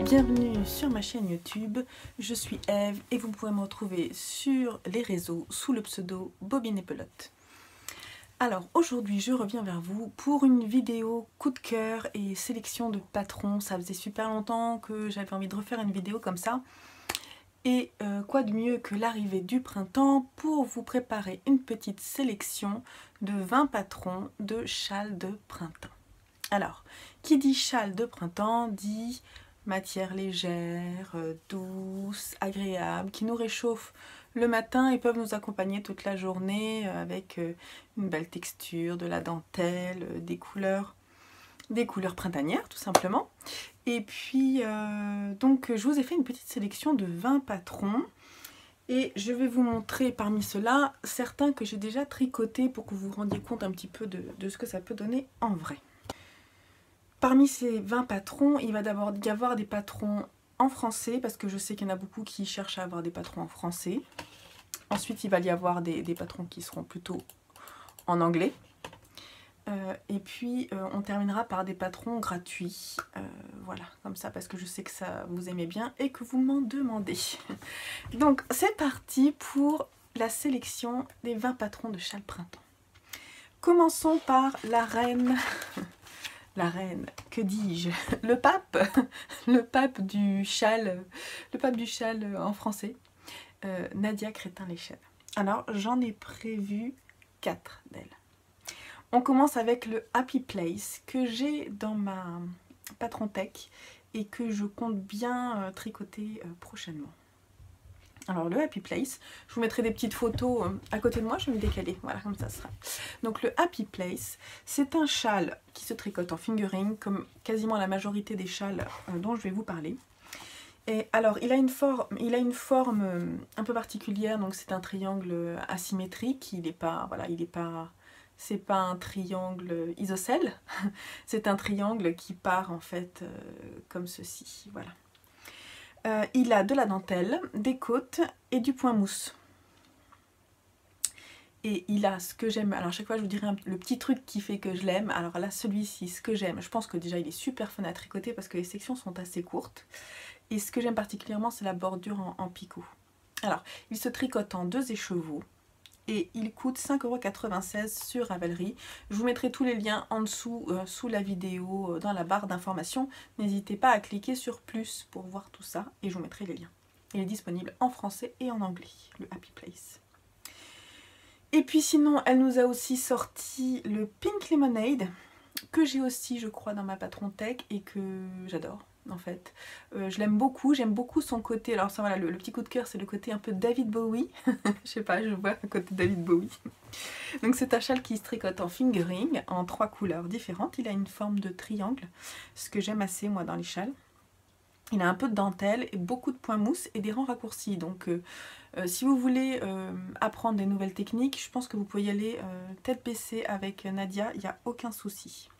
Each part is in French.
Bienvenue sur ma chaîne YouTube, je suis Eve et vous pouvez me retrouver sur les réseaux sous le pseudo Bobine et Pelote. Alors aujourd'hui je reviens vers vous pour une vidéo coup de cœur et sélection de patrons. Ça faisait super longtemps que j'avais envie de refaire une vidéo comme ça. Et quoi de mieux que l'arrivée du printemps pour vous préparer une petite sélection de 20 patrons de châles de printemps. Alors, qui dit châle de printemps dit matière légère, douce, agréable, qui nous réchauffe le matin et peuvent nous accompagner toute la journée avec une belle texture, de la dentelle, des couleurs printanières tout simplement. Et puis, donc je vous ai fait une petite sélection de 20 patrons. Et je vais vous montrer parmi ceux-là certains que j'ai déjà tricotés pour que vous vous rendiez compte un petit peu de ce que ça peut donner en vrai. Parmi ces 20 patrons, il va d'abord y avoir des patrons en français, parce que je sais qu'il y en a beaucoup qui cherchent à avoir des patrons en français. Ensuite, il va y avoir des patrons qui seront plutôt en anglais. Et puis, on terminera par des patrons gratuits. Voilà, comme ça, parce que je sais que ça vous aimez bien et que vous m'en demandez. Donc, c'est parti pour la sélection des 20 patrons de châle printemps. Commençons par la reine... La reine, que dis-je? Le pape du châle en français, Nadia Crétin-Léchelle. Alors, j'en ai prévu 4 d'elles. On commence avec le Happy Place que j'ai dans ma patron tech et que je compte bien tricoter prochainement. Alors le Happy Place, je vous mettrai des petites photos à côté de moi, je vais me décaler, voilà comme ça sera. Donc le Happy Place, c'est un châle qui se tricote en fingering, comme quasiment la majorité des châles dont je vais vous parler. Et alors il a une forme un peu particulière, donc c'est un triangle asymétrique, il n'est pas, voilà, c'est pas un triangle isocèle, c'est un triangle qui part en fait comme ceci, voilà. Il a de la dentelle, des côtes et du point mousse. Et il a ce que j'aime, alors chaque fois je vous dirai le petit truc qui fait que je l'aime. Alors là celui-ci, ce que j'aime, je pense que déjà il est super fun à tricoter parce que les sections sont assez courtes. Et ce que j'aime particulièrement c'est la bordure en picot. Alors il se tricote en 2 écheveaux. Et il coûte 5,96 € sur Ravelry. Je vous mettrai tous les liens en dessous, sous la vidéo, dans la barre d'informations. N'hésitez pas à cliquer sur plus pour voir tout ça et je vous mettrai les liens. Il est disponible en français et en anglais, le Happy Place. Et puis sinon, elle nous a aussi sorti le Pink Lemonade, que j'ai aussi, je crois, dans ma patron tech et que j'adore. En fait, je l'aime beaucoup, j'aime beaucoup son côté, alors ça voilà, le petit coup de cœur c'est le côté un peu David Bowie, je sais pas, je vois un côté David Bowie. Donc c'est un châle qui se tricote en fingering, en 3 couleurs différentes, il a une forme de triangle, ce que j'aime assez moi dans les châles. Il a un peu de dentelle et beaucoup de points mousse et des rangs raccourcis, donc si vous voulez apprendre des nouvelles techniques, je pense que vous pouvez y aller tête baissée avec Nadia, il n'y a aucun souci.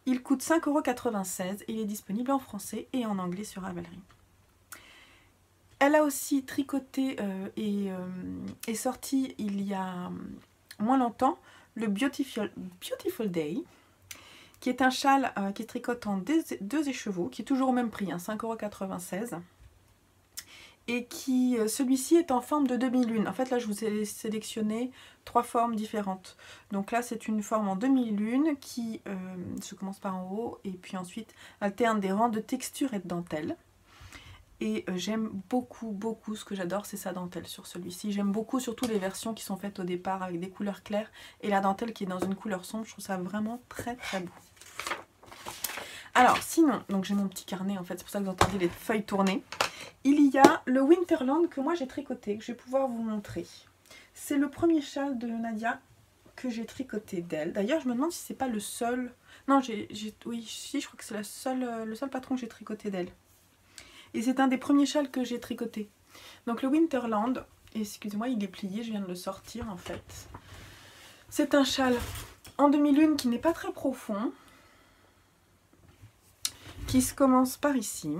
Il coûte 5,96 € et il est disponible en français et en anglais sur Ravelry. Elle a aussi tricoté et sorti il y a moins longtemps le Beautiful Day, qui est un châle qui se tricote en 2 écheveaux, qui est toujours au même prix, hein, 5,96 €. Et qui, celui-ci est en forme de demi-lune. En fait là je vous ai sélectionné 3 formes différentes. Donc là c'est une forme en demi-lune qui se commence par en haut et puis ensuite alterne des rangs de texture et de dentelle. Et j'aime beaucoup ce que j'adore c'est sa dentelle sur celui-ci. J'aime beaucoup surtout les versions qui sont faites au départ avec des couleurs claires et la dentelle qui est dans une couleur sombre. Je trouve ça vraiment très beau. Alors sinon, donc j'ai mon petit carnet en fait, c'est pour ça que vous entendez les feuilles tourner. Il y a le Winterland que moi j'ai tricoté, que je vais pouvoir vous montrer. C'est le premier châle de Nadia que j'ai tricoté d'elle. D'ailleurs je me demande si c'est pas le seul... Non, oui, si, je crois que c'est le seul patron que j'ai tricoté d'elle. Et c'est un des premiers châles que j'ai tricoté. Donc le Winterland, excusez-moi il est plié, je viens de le sortir en fait. C'est un châle en demi-lune qui n'est pas très profond. Qui se commence par ici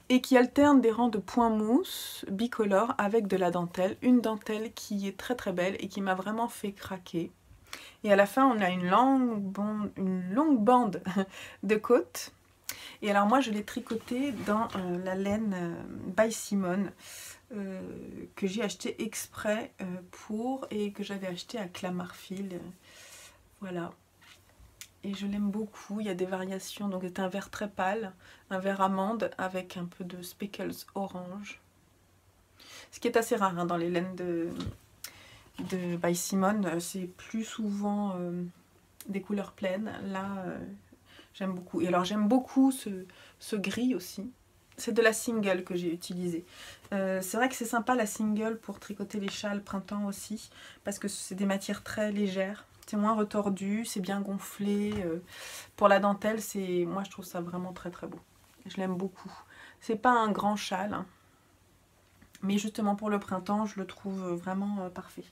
et qui alterne des rangs de points mousse bicolores avec de la dentelle, une dentelle qui est très belle et qui m'a vraiment fait craquer. Et à la fin on a une longue bande de côtes Et alors moi je l'ai tricoté dans la laine by Simone que j'ai acheté exprès pour et que j'avais acheté à Clamart-Fil. Voilà. Et je l'aime beaucoup, il y a des variations, donc c'est un vert très pâle, un vert amande avec un peu de speckles orange. Ce qui est assez rare hein, dans les laines de by Simone, c'est plus souvent des couleurs pleines. Là, j'aime beaucoup. Et alors j'aime beaucoup ce gris aussi. C'est de la single que j'ai utilisé. C'est vrai que c'est sympa la single pour tricoter les châles printemps aussi, parce que c'est des matières très légères. C'est moins retordu, c'est bien gonflé. Pour la dentelle, moi je trouve ça vraiment très très beau. Je l'aime beaucoup. C'est pas un grand châle, hein, mais justement pour le printemps, je le trouve vraiment parfait.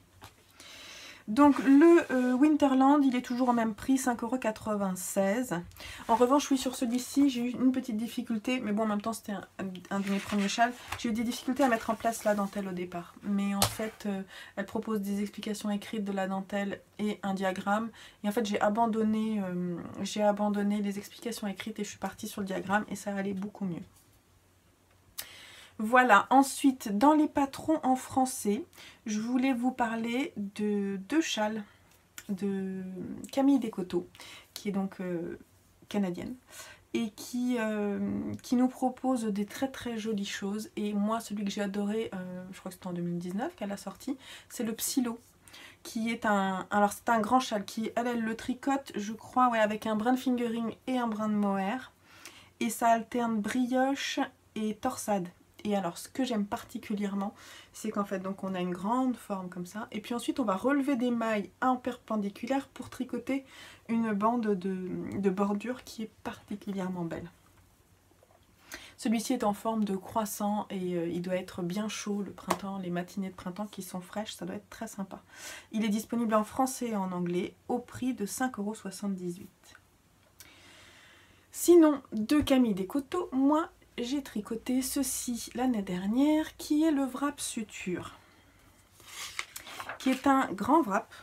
Donc le Winterland, il est toujours au même prix, 5,96 €. En revanche, oui, sur celui-ci, j'ai eu une petite difficulté, mais bon, en même temps, c'était un de mes premiers châles. J'ai eu des difficultés à mettre en place la dentelle au départ. Mais en fait, elle propose des explications écrites de la dentelle et un diagramme. Et en fait, j'ai abandonné les explications écrites et je suis partie sur le diagramme et ça allait beaucoup mieux. Voilà, ensuite dans les patrons en français, je voulais vous parler de deux châles de Camille Descoteaux, qui est donc canadienne, et qui nous propose des très très jolies choses. Et moi, celui que j'ai adoré, je crois que c'était en 2019 qu'elle a sorti, c'est le Psylo, qui est alors c'est un grand châle qui, elle le tricote, je crois, ouais, avec un brin de fingering et un brin de mohair, et ça alterne brioche et torsade. Et alors ce que j'aime particulièrement, c'est qu'en fait donc on a une grande forme comme ça, et puis ensuite on va relever des mailles en perpendiculaire pour tricoter une bande de bordure qui est particulièrement belle. Celui-ci est en forme de croissant et il doit être bien chaud le printemps, les matinées de printemps qui sont fraîches, ça doit être très sympa. Il est disponible en français et en anglais au prix de 5,78 €. Sinon, de Camille Descoteaux, moi j'ai tricoté ceci l'année dernière, qui est le wrap suture, qui est un grand wrap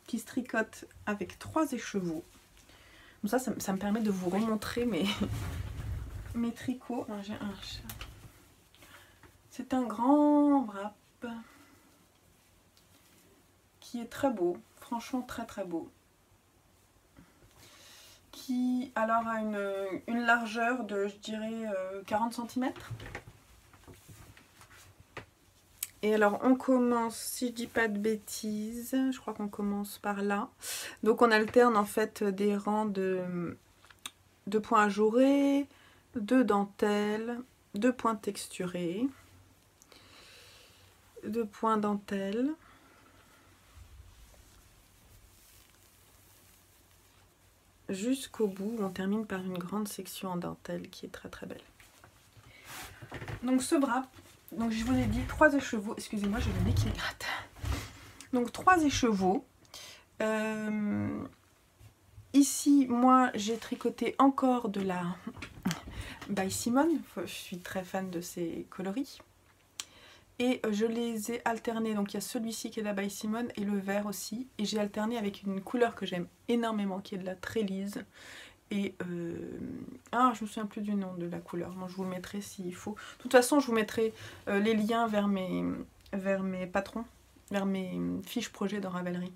qui se tricote avec 3 écheveaux. Donc ça me permet de vous remontrer mes tricots. C'est un grand wrap qui est très beau, franchement très très beau, qui alors a une largeur de, je dirais, 40 cm. Et alors on commence, si je dis pas de bêtises, je crois qu'on commence par là. Donc on alterne en fait des rangs de points ajourés, de dentelle, de points texturés, de points dentelle. Jusqu'au bout, on termine par une grande section en dentelle qui est très très belle. Donc ce wrap, donc je vous l'ai dit, 3 écheveaux, excusez-moi, j'ai le nez qui gratte. Donc 3 écheveaux. Ici, moi, j'ai tricoté encore de la by Simone. Je suis très fan de ces coloris. Et je les ai alternés. Donc il y a celui-ci qui est de la by Simone et le vert aussi. Et j'ai alterné avec une couleur que j'aime énormément, qui est de la Trélise. Et je me souviens plus du nom de la couleur. Moi, je vous le mettrai s'il faut. De toute façon, je vous mettrai les liens vers mes patrons, vers mes fiches projets de Ravelry.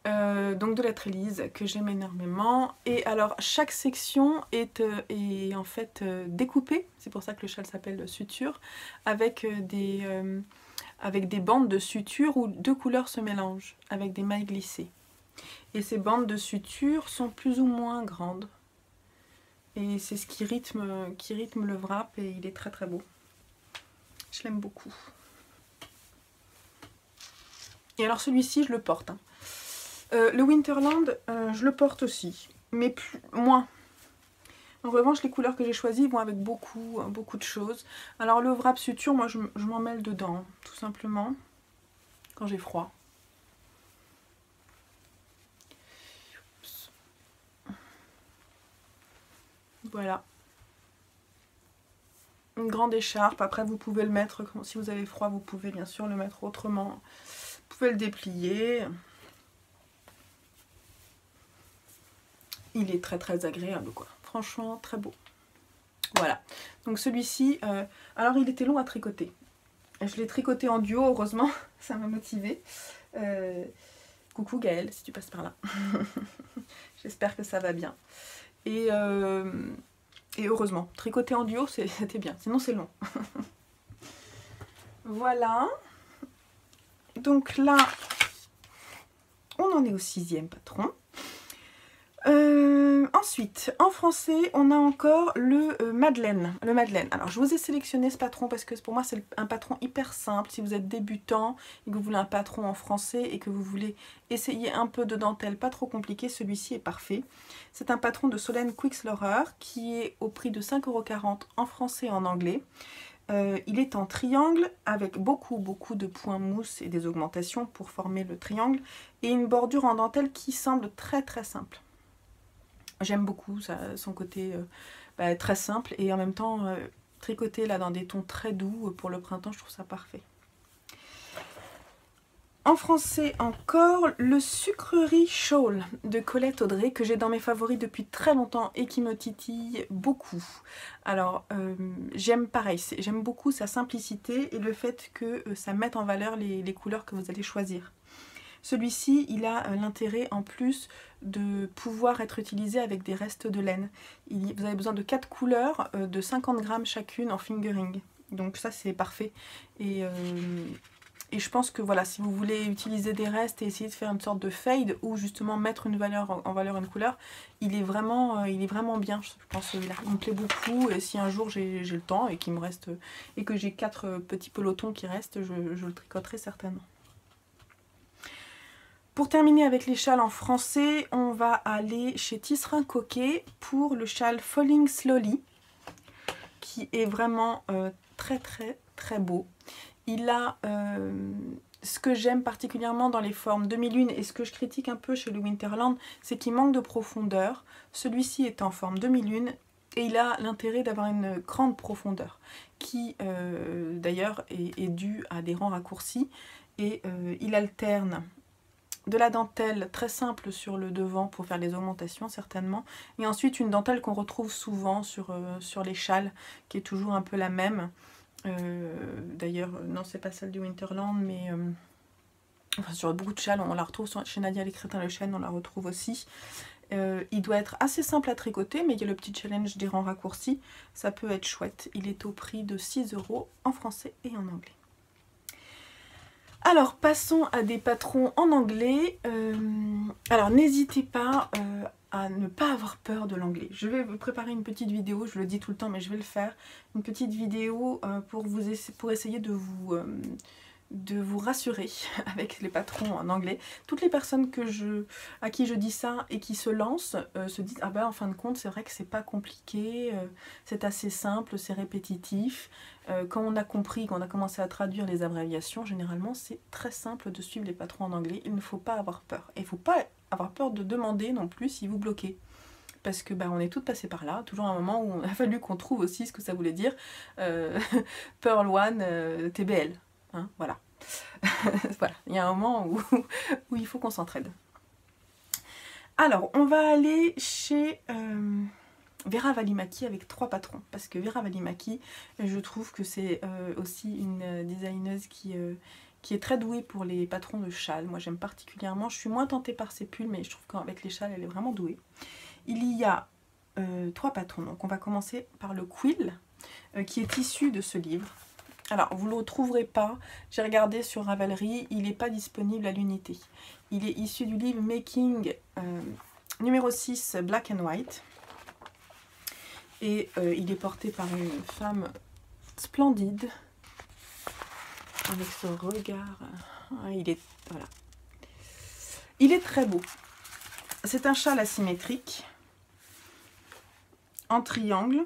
Donc de la Trélise que j'aime énormément. Et alors chaque section est en fait découpée, c'est pour ça que le châle s'appelle suture, avec des bandes de suture où 2 couleurs se mélangent avec des mailles glissées. Et ces bandes de suture sont plus ou moins grandes. Et c'est ce qui rythme le wrap, et il est très très beau. Je l'aime beaucoup. Et alors celui-ci, je le porte, hein. Le Winterland, je le porte aussi, mais moins. En revanche, les couleurs que j'ai choisies vont avec beaucoup de choses. Alors le wrap suture, moi je m'en mêle dedans, tout simplement, quand j'ai froid. Voilà. Une grande écharpe, après vous pouvez le mettre, si vous avez froid, vous pouvez bien sûr le mettre autrement. Vous pouvez le déplier. il est très très agréable quoi. Franchement très beau. Voilà, donc celui-ci, alors il était long à tricoter. Je l'ai tricoté en duo, heureusement, ça m'a motivée. Coucou Gaëlle, si tu passes par là. J'espère que ça va bien. Et heureusement, tricoter en duo, c'était bien, sinon c'est long. Voilà. Donc là, on en est au 6e patron. Ensuite, en français, on a encore le Madeleine. Le Madeleine. Alors, je vous ai sélectionné ce patron parce que pour moi, c'est un patron hyper simple. Si vous êtes débutant et que vous voulez un patron en français et que vous voulez essayer un peu de dentelle, pas trop compliqué, celui-ci est parfait. C'est un patron de Solène Quixlorer qui est au prix de 5,40 € en français et en anglais. Il est en triangle avec beaucoup de points mousse et des augmentations pour former le triangle et une bordure en dentelle qui semble très simple. J'aime beaucoup son côté très simple et en même temps tricoté là dans des tons très doux pour le printemps, je trouve ça parfait. En français encore, le Sucrerie Shawl de Colette Audrey que j'ai dans mes favoris depuis très longtemps et qui me titille beaucoup. Alors j'aime pareil, j'aime beaucoup sa simplicité et le fait que ça mette en valeur les couleurs que vous allez choisir. Celui-ci, il a l'intérêt en plus de pouvoir être utilisé avec des restes de laine. Vous avez besoin de 4 couleurs de 50 grammes chacune en fingering. Donc ça c'est parfait. Et je pense que voilà, si vous voulez utiliser des restes et essayer de faire une sorte de fade ou justement mettre en valeur une couleur, il est vraiment bien. Je pense qu'il me plaît beaucoup et si un jour j'ai le temps et qu'il me reste et que j'ai 4 petits pelotons qui restent, je le tricoterai certainement. Pour terminer avec les châles en français, on va aller chez Tisserand Coquet pour le châle Falling Slowly, qui est vraiment très beau. Il a ce que j'aime particulièrement dans les formes demi-lune et ce que je critique un peu chez le Winterland, c'est qu'il manque de profondeur. Celui-ci est en forme demi-lune et il a l'intérêt d'avoir une grande profondeur qui d'ailleurs est due à des rangs raccourcis et il alterne de la dentelle très simple sur le devant pour faire les augmentations certainement, et ensuite une dentelle qu'on retrouve souvent sur les châles, qui est toujours un peu la même. D'ailleurs, non c'est pas celle du Winterland, mais enfin, sur beaucoup de châles, on la retrouve chez Nadia Les Crétins Le Chêne, on la retrouve aussi. Il doit être assez simple à tricoter, mais il y a le petit challenge des rangs raccourcis, ça peut être chouette. Il est au prix de 6 € en français et en anglais. Alors, passons à des patrons en anglais. Alors, n'hésitez pas à ne pas avoir peur de l'anglais. Je vais vous préparer une petite vidéo, je le dis tout le temps, mais je vais le faire. Une petite vidéo pour essayer de vous rassurer avec les patrons en anglais. Toutes les personnes à qui je dis ça et qui se lancent se disent « Ah ben, en fin de compte, c'est vrai que c'est pas compliqué, c'est assez simple, c'est répétitif. » Quand on a compris, qu'on a commencé à traduire les abréviations, généralement c'est très simple de suivre les patrons en anglais. Il ne faut pas avoir peur. Et il ne faut pas avoir peur de demander non plus si vous bloquez. Parce que on est toutes passées par là, toujours un moment où il a fallu qu'on trouve aussi ce que ça voulait dire. Pearl One, TBL. Hein, voilà. Voilà, il y a un moment où il faut qu'on s'entraide. Alors, on va aller chez Vera Valimaki avec 3 patrons. Parce que Vera Valimaki, je trouve que c'est aussi une designeuse qui est très douée pour les patrons de châles. Moi, j'aime particulièrement. Je suis moins tentée par ses pulls, mais je trouve qu'avec les châles, elle est vraiment douée. Il y a 3 patrons. Donc, on va commencer par le Quill, qui est issu de ce livre. Alors, vous ne le retrouverez pas, j'ai regardé sur Ravelry, il n'est pas disponible à l'unité. Il est issu du livre Making numéro 6 Black and White. Et il est porté par une femme splendide, avec ce regard. Voilà. Il est très beau. C'est un châle asymétrique, en triangle,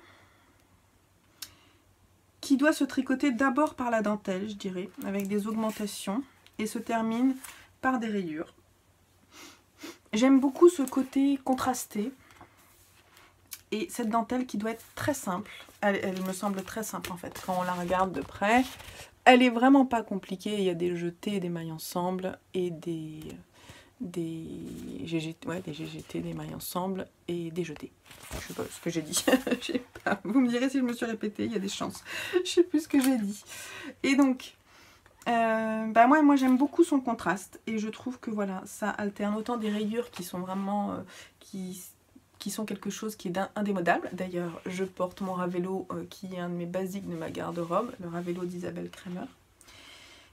qui doit se tricoter d'abord par la dentelle, je dirais, avec des augmentations, et se termine par des rayures. J'aime beaucoup ce côté contrasté, et cette dentelle qui doit être très simple. Elle me semble très simple en fait, quand on la regarde de près. Elle est vraiment pas compliquée, il y a des jetés, des mailles ensemble, et ouais, des GGT, des mailles ensemble et des jetés. Je sais pas ce que j'ai dit. Je sais pas. Vous me direz si je me suis répétée, il y a des chances. Je sais plus ce que j'ai dit. Et donc, moi j'aime beaucoup son contraste et je trouve que voilà, ça alterne autant des rayures qui sont vraiment qui sont quelque chose qui est indémodable. D'ailleurs, je porte mon Ravello qui est un de mes basiques de ma garde-robe, le Ravello d'Isabelle Kremer.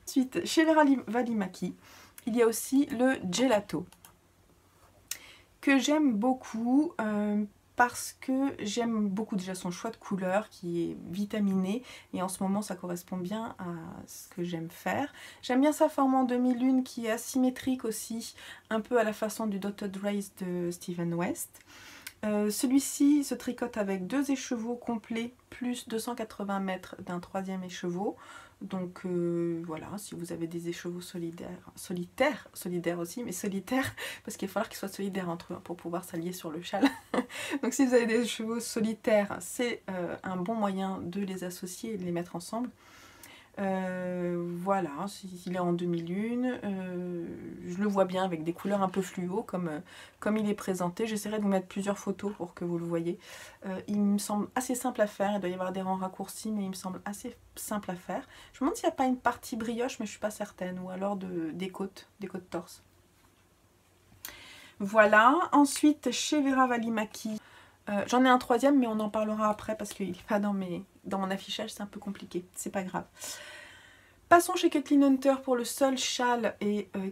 Ensuite, chez Vera Valimaki, il y a aussi le Gelato, que j'aime beaucoup parce que j'aime beaucoup déjà son choix de couleur qui est vitaminé et en ce moment ça correspond bien à ce que j'aime faire. J'aime bien sa forme en demi-lune qui est asymétrique aussi, un peu à la façon du Dotted Race de Steven West. Celui-ci se tricote avec 2 écheveaux complets plus 280 mètres d'un 3e écheveau. Donc voilà, si vous avez des écheveaux solidaires aussi, mais solitaires, parce qu'il va falloir qu'ils soient solidaires entre eux pour pouvoir s'allier sur le châle. Donc si vous avez des écheveaux solitaires, c'est un bon moyen de les associer et de les mettre ensemble. Voilà, il est en demi-lune, je le vois bien avec des couleurs un peu fluo comme il est présenté. J'essaierai de vous mettre plusieurs photos pour que vous le voyez. Il me semble assez simple à faire, il doit y avoir des rangs raccourcis mais il me semble assez simple à faire. Je me demande s'il n'y a pas une partie brioche mais je ne suis pas certaine, ou alors des côtes torse. Voilà, ensuite chez Vera Valimaki, j'en ai un 3e mais on en parlera après parce qu'il n'est pas dans mon affichage, c'est un peu compliqué, c'est pas grave. Passons chez Kathleen Hunter pour le seul châle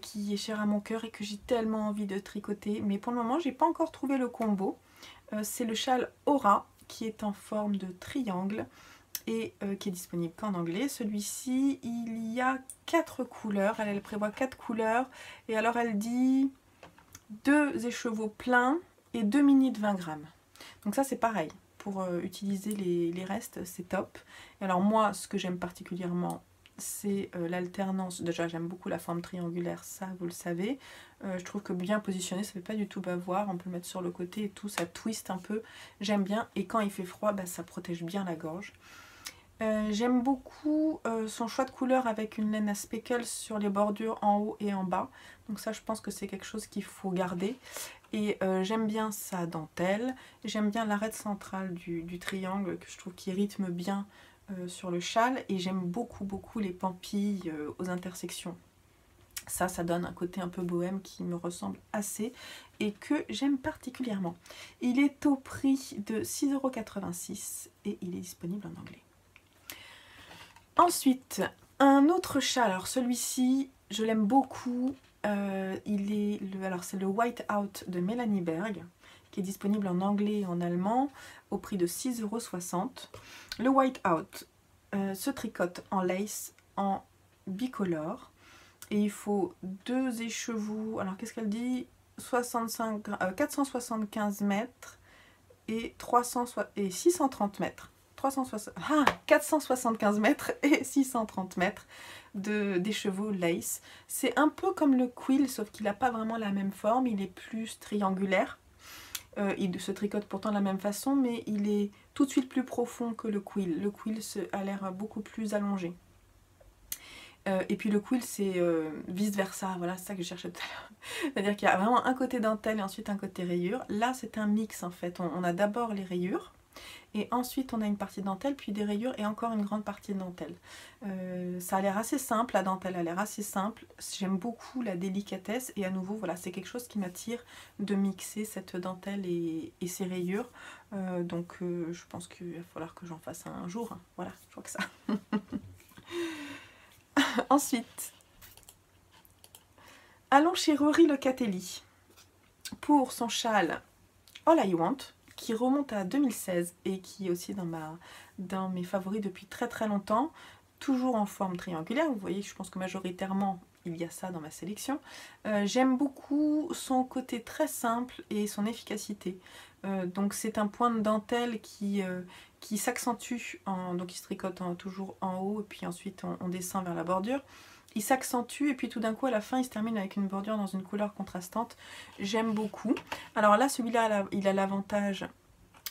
qui est cher à mon cœur et que j'ai tellement envie de tricoter, mais pour le moment j'ai pas encore trouvé le combo. C'est le châle Aura qui est en forme de triangle et qui est disponible qu'en anglais. Celui-ci, il y a 4 couleurs, elle prévoit 4 couleurs et alors elle dit 2 écheveaux pleins et 2 mini de 20 grammes. Donc ça c'est pareil, pour utiliser les restes c'est top. Et alors moi ce que j'aime particulièrement c'est l'alternance. Déjà j'aime beaucoup la forme triangulaire, ça vous le savez. Je trouve que bien positionné ça fait pas du tout bavoir, on peut le mettre sur le côté et tout, ça twist un peu, j'aime bien. Et quand il fait froid ça protège bien la gorge. J'aime beaucoup son choix de couleur avec une laine à speckles sur les bordures en haut et en bas. Donc ça je pense que c'est quelque chose qu'il faut garder. Et j'aime bien sa dentelle. J'aime bien l'arête centrale du triangle que je trouve qui rythme bien sur le châle. Et j'aime beaucoup les pampilles aux intersections. Ça donne un côté un peu bohème qui me ressemble assez et que j'aime particulièrement. Il est au prix de 6,86 € et il est disponible en anglais. Ensuite, un autre châle, alors celui-ci, je l'aime beaucoup, c'est le White Out de Mélanie Berg, qui est disponible en anglais et en allemand, au prix de 6,60 €. Le White Out se tricote en lace, en bicolore, et il faut 2 écheveaux, alors qu'est-ce qu'elle dit, 475 mètres et 630 mètres. 475 mètres et 630 mètres d'écheveaux lace. C'est un peu comme le quill, sauf qu'il n'a pas vraiment la même forme, il est plus triangulaire. Il se tricote pourtant de la même façon, mais il est tout de suite plus profond que le quill. Le quill a l'air beaucoup plus allongé. Et puis le quill c'est vice versa, voilà, c'est ça que je cherchais tout à l'heure. C'est-à-dire qu'il y a vraiment un côté dentelle et ensuite un côté rayure. Là c'est un mix en fait, on a d'abord les rayures. Et ensuite on a une partie dentelle, puis des rayures et encore une grande partie de dentelle. Ça a l'air assez simple, la dentelle a l'air assez simple. J'aime beaucoup la délicatesse et à nouveau voilà, c'est quelque chose qui m'attire de mixer cette dentelle et ces rayures. Donc je pense qu'il va falloir que j'en fasse un jour. Voilà, je crois que ça. Ensuite, allons chez Rory Locatelli pour son châle All I Want, qui remonte à 2016 et qui est aussi dans mes favoris depuis très longtemps, toujours en forme triangulaire. Vous voyez, je pense que majoritairement il y a ça dans ma sélection. J'aime beaucoup son côté très simple et son efficacité. Donc c'est un point de dentelle qui s'accentue, donc il se tricote toujours en haut et puis ensuite on descend vers la bordure. Il s'accentue et puis tout d'un coup à la fin il se termine avec une bordure dans une couleur contrastante. J'aime beaucoup. Alors là celui-là il a l'avantage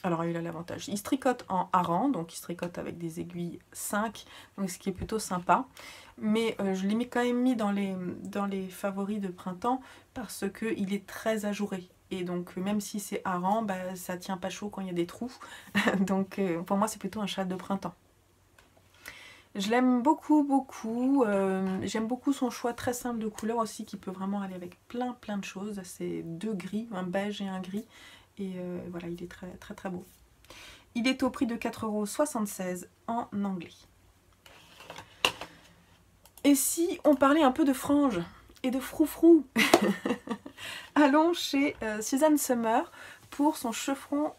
Alors il a l'avantage, il se tricote en hareng, donc il se tricote avec des aiguilles 5, donc ce qui est plutôt sympa. Mais je l'ai quand même mis dans les favoris de printemps parce qu'il est très ajouré. Et donc même si c'est hareng, bah, ça tient pas chaud quand il y a des trous. Donc pour moi c'est plutôt un châle de printemps. Je l'aime beaucoup, beaucoup. J'aime beaucoup son choix très simple de couleurs aussi, qui peut vraiment aller avec plein de choses. C'est deux gris, un beige et un gris. Et voilà, il est très très très beau. Il est au prix de 4,76 € en anglais. Et si on parlait un peu de franges et de froufrou? Allons chez Suzanne Sommer pour son chevron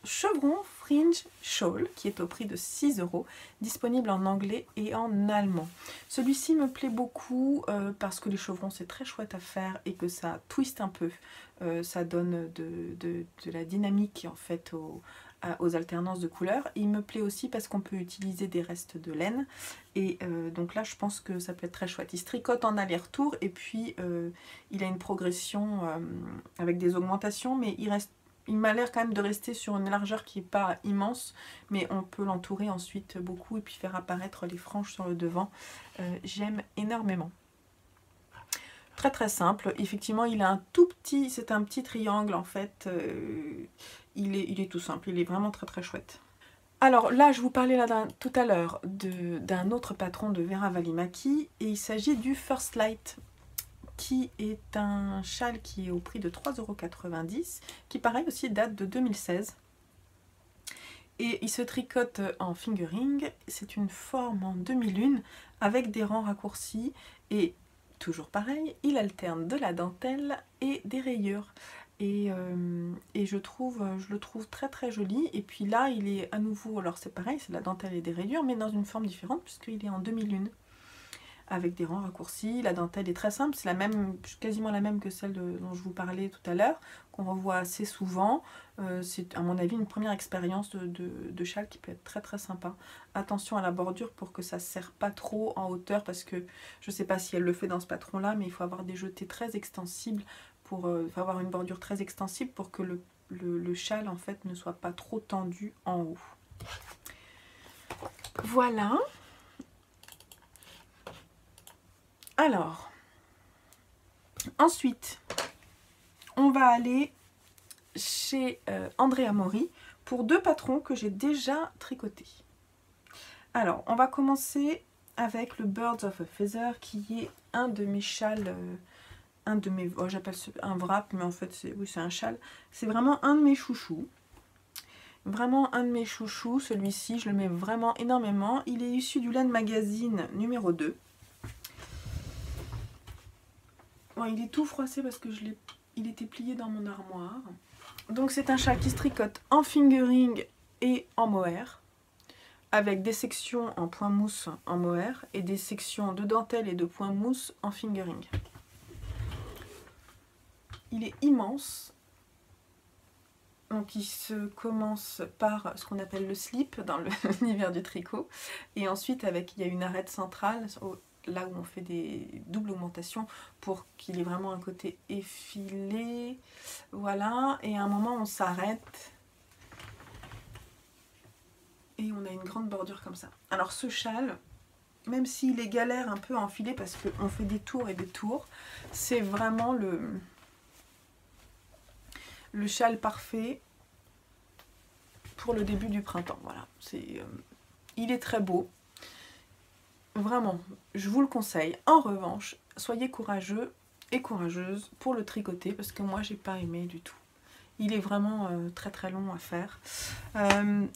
Fringe Shawl, qui est au prix de 6 €, disponible en anglais et en allemand. Celui-ci me plaît beaucoup parce que les chevrons c'est très chouette à faire et que ça twiste un peu. Ça donne de la dynamique en fait aux alternances de couleurs. Il me plaît aussi parce qu'on peut utiliser des restes de laine et donc là je pense que ça peut être très chouette. Il se tricote en aller-retour et puis il a une progression avec des augmentations, mais il m'a l'air quand même de rester sur une largeur qui n'est pas immense, mais on peut l'entourer ensuite beaucoup et puis faire apparaître les franges sur le devant. J'aime énormément. Très très simple, effectivement il a un tout petit, c'est un petit triangle en fait, il est tout simple, il est vraiment très très chouette. Alors là je vous parlais là tout à l'heure d'un autre patron de Vera Välimäki et il s'agit du First Light, qui est un châle qui est au prix de 3,90 €, qui pareil aussi date de 2016. Et il se tricote en fingering, c'est une forme en demi-lune avec des rangs raccourcis et toujours pareil, il alterne de la dentelle et des rayures. Et je le trouve très très joli. Et puis là, il est à nouveau, alors c'est pareil, c'est de la dentelle et des rayures, mais dans une forme différente puisqu'il est en demi-lune. Avec des rangs raccourcis, la dentelle est très simple, c'est quasiment la même que celle dont je vous parlais tout à l'heure, qu'on revoit assez souvent. C'est à mon avis une première expérience de châle qui peut être très très sympa. Attention à la bordure pour que ça ne serre pas trop en hauteur, parce que je ne sais pas si elle le fait dans ce patron là, mais il faut avoir des jetés très extensibles, il faut avoir une bordure très extensible pour que le châle en fait ne soit pas trop tendu en haut. Voilà. Alors, ensuite, on va aller chez Andrea Mori pour deux patrons que j'ai déjà tricotés. Alors, on va commencer avec le Birds of a Feather, qui est un de mes châles, j'appelle un wrap, mais en fait, oui, c'est un châle. C'est vraiment un de mes chouchous. Vraiment un de mes chouchous, celui-ci, je le mets vraiment énormément. Il est issu du Laine Magazine numéro 2. Bon, il est tout froissé parce que il était plié dans mon armoire. Donc c'est un châle qui se tricote en fingering et en mohair, avec des sections en point mousse en mohair et des sections de dentelle et de point mousse en fingering. Il est immense. Donc il se commence par ce qu'on appelle le slip dans l'univers du tricot. Et ensuite il y a une arête centrale, là où on fait des doubles augmentations pour qu'il ait vraiment un côté effilé. Voilà, et à un moment on s'arrête. Et on a une grande bordure comme ça. Alors ce châle, même s'il est galère un peu à enfiler parce qu'on fait des tours et des tours, c'est vraiment le châle parfait pour le début du printemps. Voilà, il est très beau. Vraiment, je vous le conseille. En revanche, soyez courageux et courageuse pour le tricoter parce que moi, j'ai pas aimé du tout. Il est vraiment très très long à faire.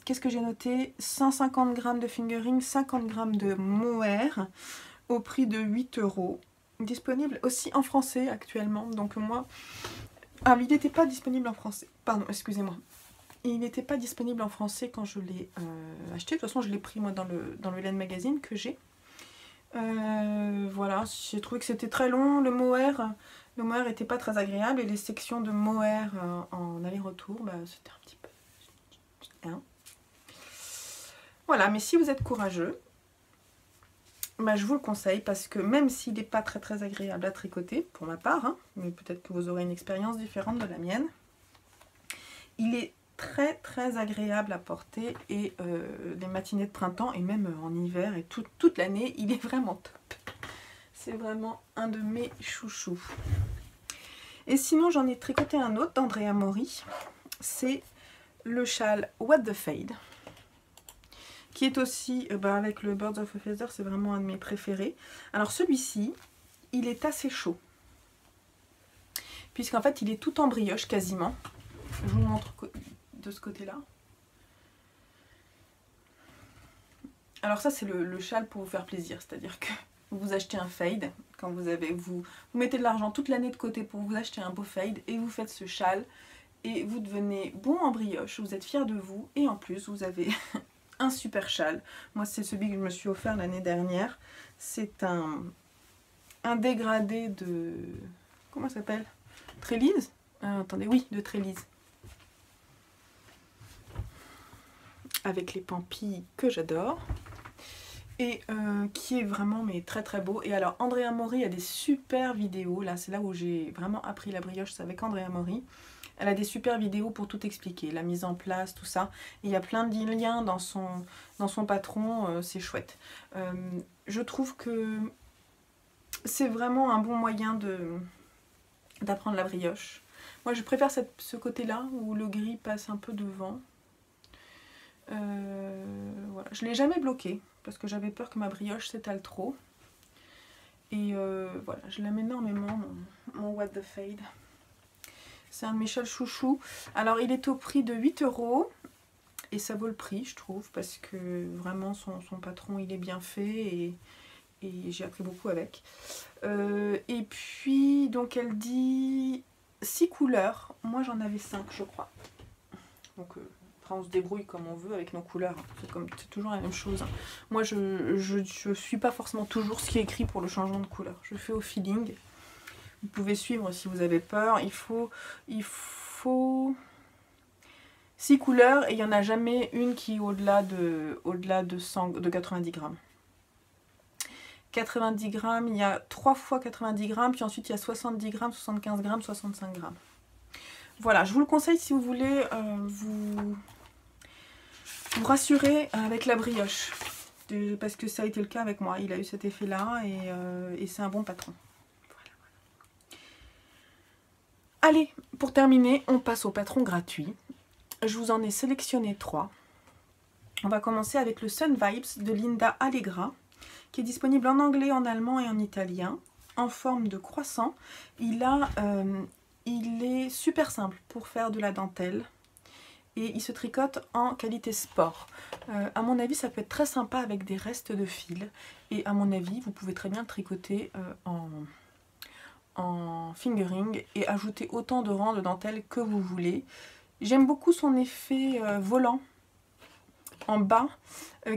Qu'est-ce que j'ai noté? 150 g de fingering, 50 g de mohair au prix de 8 €. Disponible aussi en français actuellement. Donc moi... Ah, mais il n'était pas disponible en français. Pardon, excusez-moi. Il n'était pas disponible en français quand je l'ai acheté. De toute façon, je l'ai pris moi dans le Laine Magazine que j'ai. Voilà, j'ai trouvé que c'était très long. Le mohair n'était pas très agréable. Et les sections de mohair en aller-retour, bah, c'était un petit peu... Hein. Voilà, mais si vous êtes courageux, bah, je vous le conseille parce que même s'il n'est pas très très agréable à tricoter, pour ma part, hein, mais peut-être que vous aurez une expérience différente de la mienne, il est très très agréable à porter et les matinées de printemps et même en hiver et toute l'année, il est vraiment top. C'est vraiment un de mes chouchous. Et sinon, j'en ai tricoté un autre d'Andrea Mori. C'est le châle What the Fade, qui est aussi, avec le Birds of a Feather, c'est vraiment un de mes préférés. Alors celui-ci, il est assez chaud, puisqu'en fait, il est tout en brioche quasiment. Je vous montre de ce côté-là. Alors ça, c'est le châle pour vous faire plaisir, c'est-à-dire que vous achetez un fade, quand vous mettez de l'argent toute l'année de côté pour vous acheter un beau fade, et vous faites ce châle, et vous devenez bon en brioche, vous êtes fiers de vous, et en plus, vous avez un super châle. Moi, c'est celui que je me suis offert l'année dernière. C'est un dégradé de... Comment ça s'appelle? Trélise? Attendez, oui, de Trélise. Avec les pampilles que j'adore. Et qui est vraiment mais très très beau. Et alors, Andrea Mori a des super vidéos. Là, c'est là où j'ai vraiment appris la brioche, c'est avec Andrea Mori. Elle a des super vidéos pour tout expliquer, la mise en place, tout ça. Et il y a plein de liens dans son patron, c'est chouette. Je trouve que c'est vraiment un bon moyen d'apprendre la brioche. Moi, je préfère ce côté-là, où le gris passe un peu devant. Voilà. Je ne l'ai jamais bloqué, parce que j'avais peur que ma brioche s'étale trop. Et voilà, je l'aime énormément, mon What the Fade. C'est un de mes châles chouchous. Alors, il est au prix de 8 €. Et ça vaut le prix, je trouve, parce que vraiment, son patron, il est bien fait. Et j'ai appris beaucoup avec. Et puis, donc, elle dit 6 couleurs. Moi, j'en avais 5, je crois. Donc, après, on se débrouille comme on veut avec nos couleurs. C'est toujours la même chose. Moi, je suis pas forcément toujours ce qui est écrit pour le changement de couleur. Je fais au feeling. Vous pouvez suivre si vous avez peur. Il faut 6 couleurs et il n'y en a jamais une qui est au-delà de 90 grammes. 90 grammes, il y a 3 fois 90 grammes, puis ensuite il y a 70 grammes, 75 grammes, 65 grammes. Voilà, je vous le conseille si vous voulez vous rassurer avec la brioche. Parce que ça a été le cas avec moi. Il a eu cet effet-là et c'est un bon patron. Allez, pour terminer, on passe au patron gratuit. Je vous en ai sélectionné 3. On va commencer avec le Sun Vibes de Linda Allegra, qui est disponible en anglais, en allemand et en italien, en forme de croissant. Il est super simple pour faire de la dentelle et il se tricote en qualité sport. À mon avis, ça peut être très sympa avec des restes de fil. Et à mon avis, vous pouvez très bien le tricoter en fingering et ajouter autant de rangs de dentelle que vous voulez. J'aime beaucoup son effet volant en bas,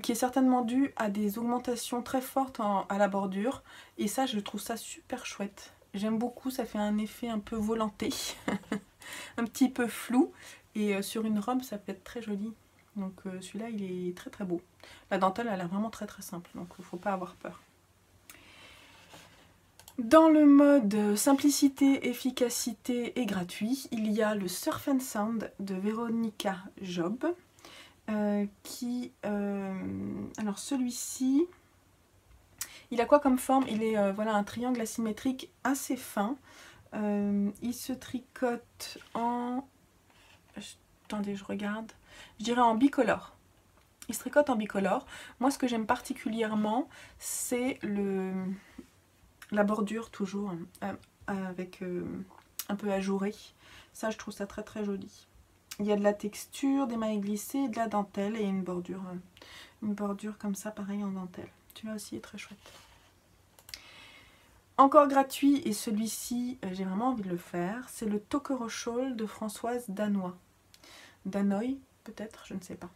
qui est certainement dû à des augmentations très fortes à la bordure. Et ça, je trouve ça super chouette. J'aime beaucoup, ça fait un effet un peu volanté, un petit peu flou. Et sur une robe, ça peut être très joli. Donc celui-là, il est très très beau. La dentelle, elle a vraiment très très simple, donc il ne faut pas avoir peur. Dans le mode simplicité, efficacité et gratuit, il y a le Surf and Sound de Veronica Job. Alors celui-ci, il a quoi comme forme? Il est voilà, un triangle asymétrique assez fin. Il se tricote en... Attendez, je regarde. Je dirais en bicolore. Il se tricote en bicolore. Moi, ce que j'aime particulièrement, c'est la bordure toujours avec un peu ajourée. Ça, je trouve ça très très joli. Il y a de la texture, des mailles glissées, de la dentelle et une bordure comme ça, pareil en dentelle. Celui-là aussi est très chouette. Encore gratuit, et celui-ci, j'ai vraiment envie de le faire, c'est le Tokoro Shawl de Françoise Danois. Danoy, peut-être, je ne sais pas.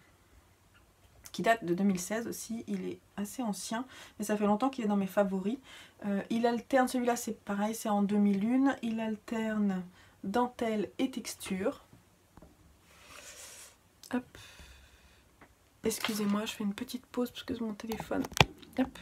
Qui date de 2016 aussi, il est assez ancien, mais ça fait longtemps qu'il est dans mes favoris. Il alterne, celui-là c'est pareil, c'est en 2001, il alterne dentelle et texture. Hop. Excusez-moi, je fais une petite pause parce que c'est mon téléphone. Hop.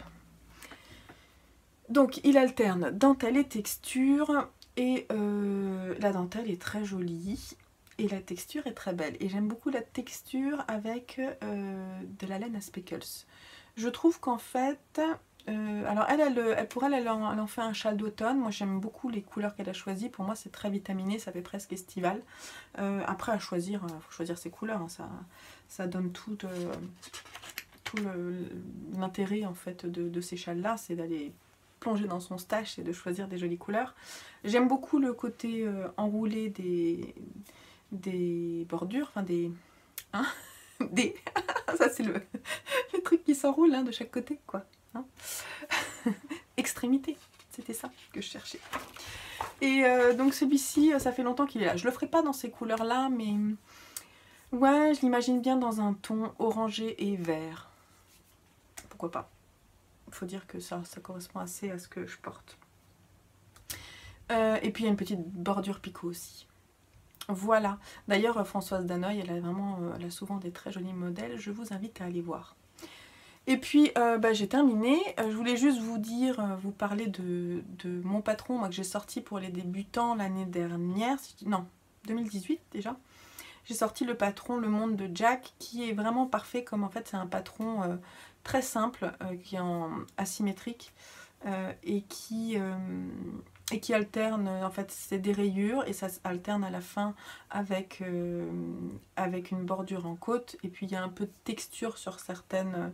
Donc il alterne dentelle et texture, et la dentelle est très jolie. et la texture est très belle. Et j'aime beaucoup la texture avec de la laine à speckles. Je trouve qu'en fait, alors pour elle, elle en fait un châle d'automne. Moi j'aime beaucoup les couleurs qu'elle a choisies. Pour moi c'est très vitaminé, ça fait presque estival. Après à choisir, faut choisir ses couleurs, hein. Ça donne tout l'intérêt en fait de ces châles là, c'est d'aller plonger dans son stash et de choisir des jolies couleurs. J'aime beaucoup le côté enroulé des bordures, enfin des... Hein des... ça c'est le truc qui s'enroule hein, de chaque côté quoi. Hein extrémité, c'était ça que je cherchais. Et donc celui-ci, ça fait longtemps qu'il est là. Je le ferai pas dans ces couleurs là, mais ouais, je l'imagine bien dans un ton orangé et vert. Pourquoi pas. Il faut dire que ça correspond assez à ce que je porte. Et puis il y a une petite bordure picot aussi. Voilà. D'ailleurs, Françoise Danoy, elle a souvent des très jolis modèles. Je vous invite à aller voir. Et puis, j'ai terminé. Je voulais juste vous parler de mon patron, moi, que j'ai sorti pour les débutants l'année dernière. Non, 2018 déjà. J'ai sorti le patron Le Monde de Jack, qui est vraiment parfait, comme en fait c'est un patron très simple, qui est en asymétrique, et qui alterne, en fait c'est des rayures, et ça alterne à la fin avec une bordure en côte, et puis il y a un peu de texture sur certaines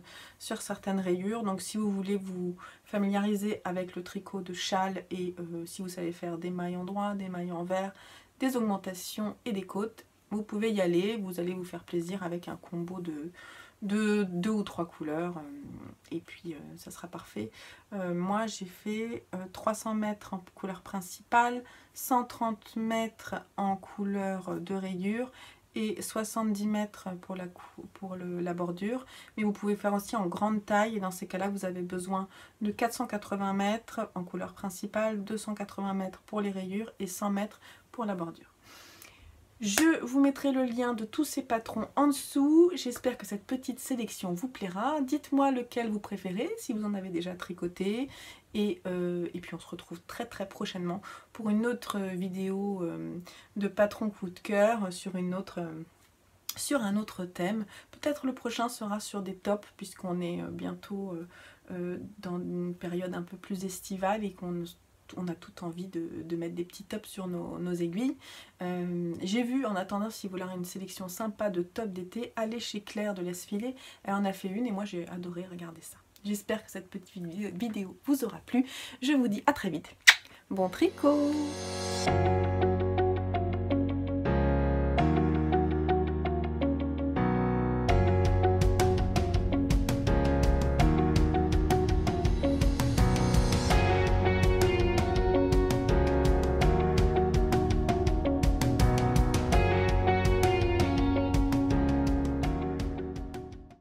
rayures. Donc si vous voulez vous familiariser avec le tricot de châle, et si vous savez faire des mailles en droit, des mailles en vert, des augmentations et des côtes, vous pouvez y aller, vous allez vous faire plaisir avec un combo de 2 ou 3 couleurs, et puis ça sera parfait. Moi j'ai fait 300 mètres en couleur principale, 130 mètres en couleur de rayure et 70 mètres pour la bordure. Mais vous pouvez faire aussi en grande taille, et dans ces cas-là vous avez besoin de 480 mètres en couleur principale, 280 mètres pour les rayures et 100 mètres pour la bordure. Je vous mettrai le lien de tous ces patrons en dessous. J'espère que cette petite sélection vous plaira. Dites-moi lequel vous préférez, si vous en avez déjà tricoté. Et puis on se retrouve très très prochainement pour une autre vidéo de patron coup de cœur sur un autre thème. Peut-être le prochain sera sur des tops, puisqu'on est bientôt dans une période un peu plus estivale et on a tout envie de mettre des petits tops sur nos aiguilles. J'ai vu, en attendant, si vous voulez une sélection sympa de tops d'été, allez chez Claire de Laisse Filer. Elle en a fait une et moi j'ai adoré regarder ça. J'espère que cette petite vidéo vous aura plu. Je vous dis à très vite. Bon tricot!